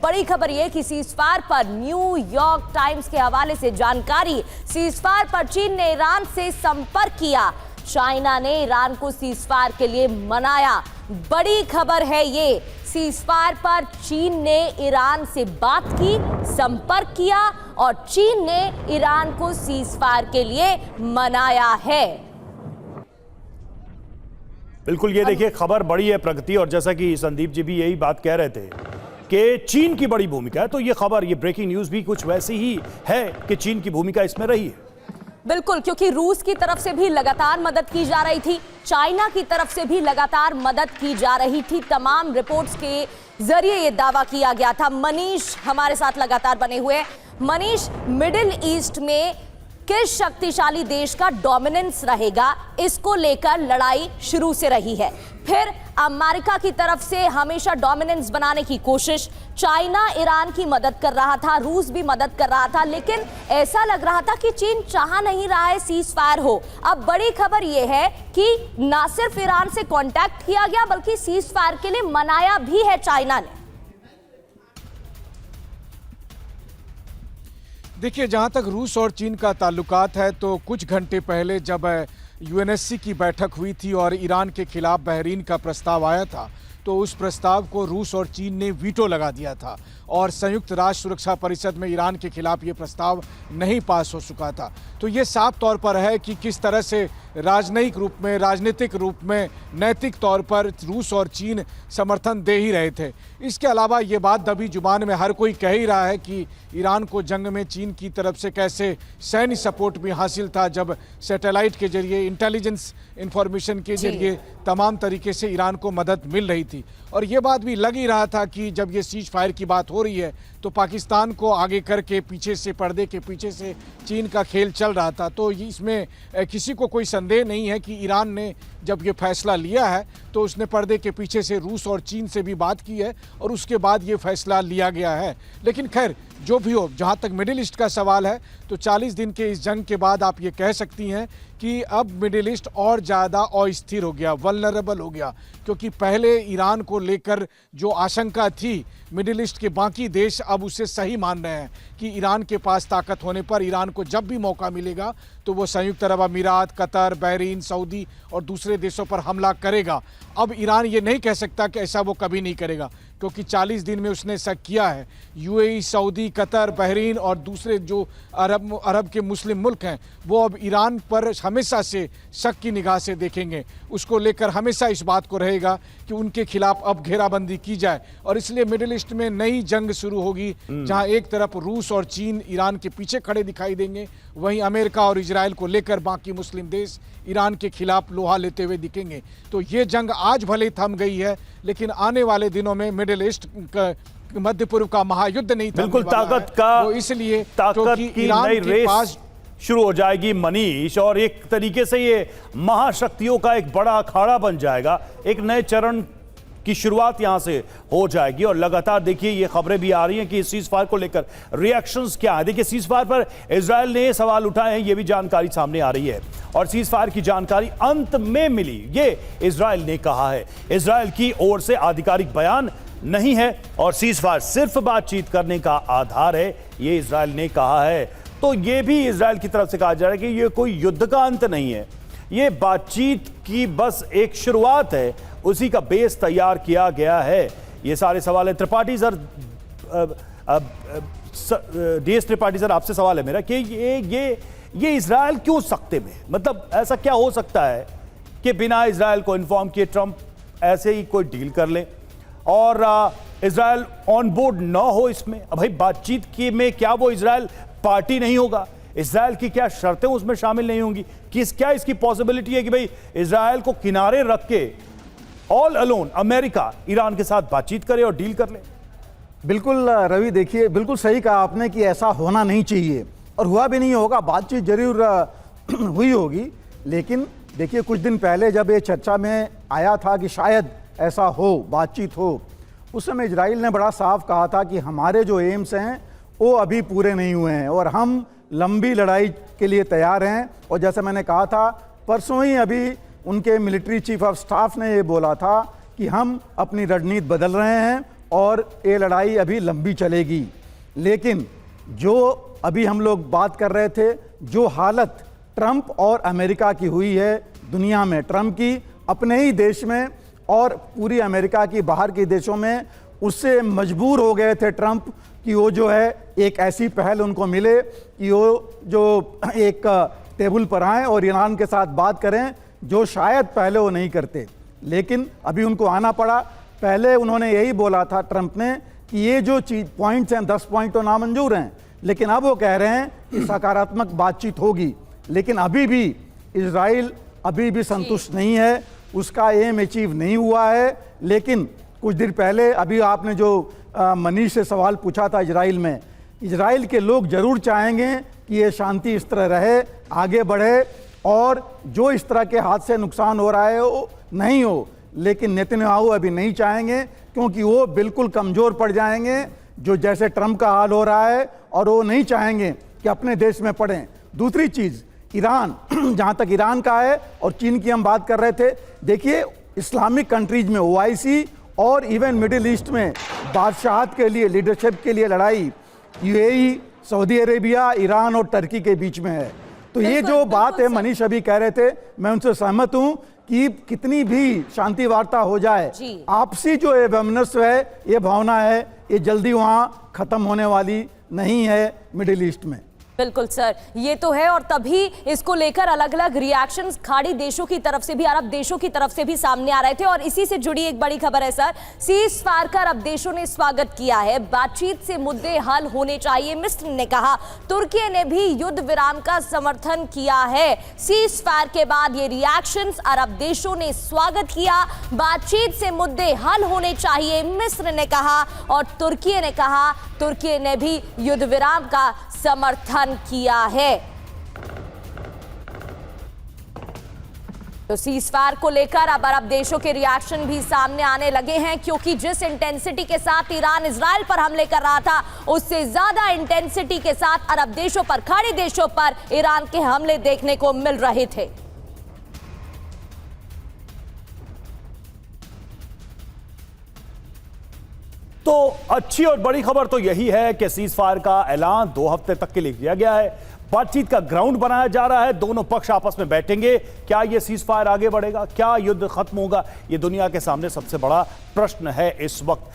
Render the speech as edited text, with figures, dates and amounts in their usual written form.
बड़ी खबर यह कि सीजफायर पर न्यूयॉर्क टाइम्स के हवाले से जानकारी, सीजफायर पर चीन ने ईरान से संपर्क किया। चाइना ने ईरान को सीजफायर के लिए मनाया। बड़ी खबर है ये, सीजफायर पर चीन ने ईरान से बात की, संपर्क किया और चीन ने ईरान को सीजफायर के लिए मनाया है। बिल्कुल, ये देखिए खबर बड़ी है प्रगति, और जैसा कि संदीप जी भी यही बात कह रहे थे कि चीन की बड़ी भूमिका है, तो ये खबर, ये ब्रेकिंग न्यूज भी कुछ वैसी ही है कि चीन की भूमिका इसमें रही है। बिल्कुल, क्योंकि रूस की तरफ से भी लगातार मदद की जा रही थी, चाइना की तरफ से भी लगातार मदद की जा रही थी। तमाम रिपोर्ट्स के जरिए ये दावा किया गया था। मनीष हमारे साथ लगातार बने हुए हैं। मनीष, मिडिल ईस्ट में किस शक्तिशाली देश का डोमिनेंस रहेगा, इसको लेकर लड़ाई शुरू से रही है। फिर अमेरिका की तरफ से हमेशा डोमिनेंस बनाने की कोशिश, चाइना ईरान की मदद कर रहा था, रूस भी मदद कर रहा था, लेकिन ऐसा लग रहा था कि चीन चाह नहीं रहा है सीज फायर हो। अब बड़ी खबर यह है कि ना सिर्फ ईरान से कांटेक्ट किया गया, बल्कि सीज फायर के लिए मनाया भी है चाइना ने। देखिए, जहां तक रूस और चीन का ताल्लुकात है, तो कुछ घंटे पहले जब यूएनएससी की बैठक हुई थी और ईरान के खिलाफ बहरीन का प्रस्ताव आया था, तो उस प्रस्ताव को रूस और चीन ने वीटो लगा दिया था और संयुक्त राष्ट्र सुरक्षा परिषद में ईरान के खिलाफ ये प्रस्ताव नहीं पास हो चुका था। तो ये साफ तौर पर है कि किस तरह से राजनीतिक रूप में, नैतिक तौर पर रूस और चीन समर्थन दे ही रहे थे। इसके अलावा ये बात दबी जुबान में हर कोई कह ही रहा है कि ईरान को जंग में चीन की तरफ से कैसे सैन्य सपोर्ट भी हासिल था, जब सैटेलाइट के जरिए, इंटेलिजेंस इंफॉर्मेशन के जरिए तमाम तरीके से ईरान को मदद मिल रही थी। और ये बात भी लग ही रहा था कि जब ये सीज फायर की बात हो रही है तो पाकिस्तान को आगे करके पीछे से, पर्दे के पीछे से चीन का खेल चल रहा था। तो इसमें किसी को कोई संदेह नहीं है कि ईरान ने जब ये फैसला लिया है तो उसने पर्दे के पीछे से रूस और चीन से भी बात की है और उसके बाद ये फैसला लिया गया है। लेकिन खैर, जो भी हो, जहाँ तक मिडिल ईस्ट का सवाल है, तो 40 दिन के इस जंग के बाद आप ये कह सकती हैं कि अब मिडिल ईस्ट और ज़्यादा अस्थिर हो गया, वल्नरेबल हो गया। क्योंकि पहले ईरान को लेकर जो आशंका थी, मिडिल ईस्ट के बाकी देश अब उसे सही मान रहे हैं कि ईरान के पास ताकत होने पर ईरान को जब भी मौका मिलेगा तो वो संयुक्त अरब अमीरात, कतर, बहरीन, सऊदी और दूसरे देशों पर हमला करेगा। अब ईरान ये नहीं कह सकता कि ऐसा वो कभी नहीं करेगा, क्योंकि 40 दिन में उसने ऐसा किया है। यूएई, सऊदी, कतर, बहरीन और दूसरे जो अरब के मुस्लिम मुल्क हैं, वो अब ईरान पर हमेशा से शक की निगाह से देखेंगे। उसको लेकर हमेशा इस बात को रहेगा कि उनके खिलाफ अब घेराबंदी की जाए। और इसलिए मिडिल ईस्ट में नई जंग शुरू होगी, जहां एक तरफ रूस और चीन ईरान के पीछे खड़े दिखाई देंगे, वहीं अमेरिका और इजराइल को लेकर बाकी मुस्लिम देश ईरान के खिलाफ लोहा लेते हुए दिखेंगे। तो ये जंग आज भले थम गई है, लेकिन आने वाले दिनों में मिडिल ईस्ट मध्य पूर्व का महायुद्ध नहीं थमने बिल्कुल वाला ताकत है। का, तो इसलिए ताकत की नई रेस शुरू हो जाएगी मनीष, और एक तरीके से ये महाशक्तियों का एक बड़ा अखाड़ा बन जाएगा। एक नए चरण की शुरुआत यहां से हो जाएगी। और लगातार देखिए ये खबरें भी आ रही हैं कि सीज फायर को लेकर रिएक्शंस क्या है। देखिए, सीज फायर पर इजराइल ने सवाल उठाए हैं, ये भी जानकारी सामने आ रही है, और सीज फायर की जानकारी अंत में मिली, ये इजराइल ने कहा है। इजराइल की ओर से आधिकारिक बयान नहीं है और सीज फायर सिर्फ बातचीत करने का आधार है, ये इजराइल ने कहा है। तो ये भी इजराइल की तरफ से कहा जा रहा है कि ये कोई युद्ध का अंत नहीं है, ये बातचीत की बस एक शुरुआत है, उसी का बेस तैयार किया गया है। ये सारे सवाल है। Tripathi sir, DS Tripathi sir, आपसे सवाल है मेरा कि ये इजराइल क्यों सकते में, मतलब ऐसा क्या हो सकता है कि बिना इजराइल को इन्फॉर्म किए ट्रंप ऐसे ही कोई डील कर ले और इजराइल ऑन बोर्ड ना हो इसमें? भाई, बातचीत की में क्या वो इजराइल पार्टी नहीं होगा? इजराइल की क्या शर्तें उसमें शामिल नहीं होंगी? क्या इसकी पॉसिबिलिटी है कि भाई इजराइल को किनारे रख के ऑल अलोन अमेरिका ईरान के साथ बातचीत करे और डील कर ले? बिल्कुल रवि, देखिए, बिल्कुल सही कहा आपने कि ऐसा होना नहीं चाहिए और हुआ भी नहीं होगा। बातचीत जरूर हुई होगी, लेकिन देखिए, कुछ दिन पहले जब ये चर्चा में आया था कि शायद ऐसा हो, बातचीत हो, उस समय इजराइल ने बड़ा साफ कहा था कि हमारे जो एम्स हैं वो अभी पूरे नहीं हुए हैं और हम लंबी लड़ाई के लिए तैयार हैं। और जैसे मैंने कहा था, परसों ही अभी उनके मिलिट्री चीफ ऑफ स्टाफ ने ये बोला था कि हम अपनी रणनीति बदल रहे हैं और ये लड़ाई अभी लंबी चलेगी। लेकिन जो अभी हम लोग बात कर रहे थे, जो हालत ट्रंप और अमेरिका की हुई है दुनिया में, ट्रंप की अपने ही देश में और पूरी अमेरिका की बाहर के देशों में, उससे मजबूर हो गए थे ट्रंप कि वो जो है एक ऐसी पहल उनको मिले कि वो जो एक टेबल पर आएँ और ईरान के साथ बात करें, जो शायद पहले वो नहीं करते। लेकिन अभी उनको आना पड़ा। पहले उन्होंने यही बोला था ट्रंप ने कि ये जो चीज पॉइंट्स हैं 10 पॉइंट तो नामंजूर हैं, लेकिन अब वो कह रहे हैं कि सकारात्मक बातचीत होगी। लेकिन अभी भी इजराइल अभी भी संतुष्ट नहीं है, उसका एम अचीव नहीं हुआ है। लेकिन कुछ दिन पहले अभी आपने जो मनीष से सवाल पूछा था इजराइल में, इजराइल के लोग जरूर चाहेंगे कि ये शांति इस तरह रहे, आगे बढ़े और जो इस तरह के हाथ से नुकसान हो रहा है वो नहीं हो। लेकिन नेतन्याहू अभी नहीं चाहेंगे क्योंकि वो बिल्कुल कमज़ोर पड़ जाएंगे, जो जैसे ट्रंप का हाल हो रहा है, और वो नहीं चाहेंगे कि अपने देश में पड़ें। दूसरी चीज़ ईरान, जहाँ तक ईरान का है और चीन की हम बात कर रहे थे, देखिए इस्लामिक कंट्रीज में ओआईसी और इवन मिडिल ईस्ट में बादशाहत के लिए, लीडरशिप के लिए लड़ाई यूएई, सऊदी अरेबिया, ईरान और टर्की के बीच में है। तो ये जो बात है मनीष अभी कह रहे थे, मैं उनसे सहमत हूं कि कितनी भी शांति वार्ता हो जाए, आपसी जो ये वैमनस्य है, ये भावना है, ये जल्दी वहां खत्म होने वाली नहीं है मिडिल ईस्ट में। बिल्कुल सर, ये तो है। और तभी इसको लेकर अलग अलग रिएक्शंस खाड़ी देशों की तरफ से भी, अरब देशों की तरफ से भी सामने आ रहे थे। और इसी से जुड़ी एक बड़ी खबर है सर, सीज फायर का अरब देशों ने स्वागत किया है, बातचीत से मुद्दे हल होने चाहिए, मिस्र ने कहा। तुर्की ने भी युद्ध विराम का समर्थन किया है। सीज फायर के बाद ये रिएक्शंस, अरब देशों ने स्वागत किया, बातचीत से मुद्दे हल होने चाहिए, मिस्र ने कहा। और तुर्की ने कहा, तुर्की ने भी युद्ध विराम का समर्थन किया है। तो सीजफायर को लेकर अब अरब देशों के रिएक्शन भी सामने आने लगे हैं, क्योंकि जिस इंटेंसिटी के साथ ईरान इजराइल पर हमले कर रहा था, उससे ज्यादा इंटेंसिटी के साथ अरब देशों पर, खाड़ी देशों पर ईरान के हमले देखने को मिल रहे थे। तो अच्छी और बड़ी खबर तो यही है कि सीज फायर का ऐलान 2 हफ्ते तक के लिए किया गया है। बातचीत का ग्राउंड बनाया जा रहा है, दोनों पक्ष आपस में बैठेंगे। क्या यह सीज फायर आगे बढ़ेगा, क्या युद्ध खत्म होगा, यह दुनिया के सामने सबसे बड़ा प्रश्न है इस वक्त।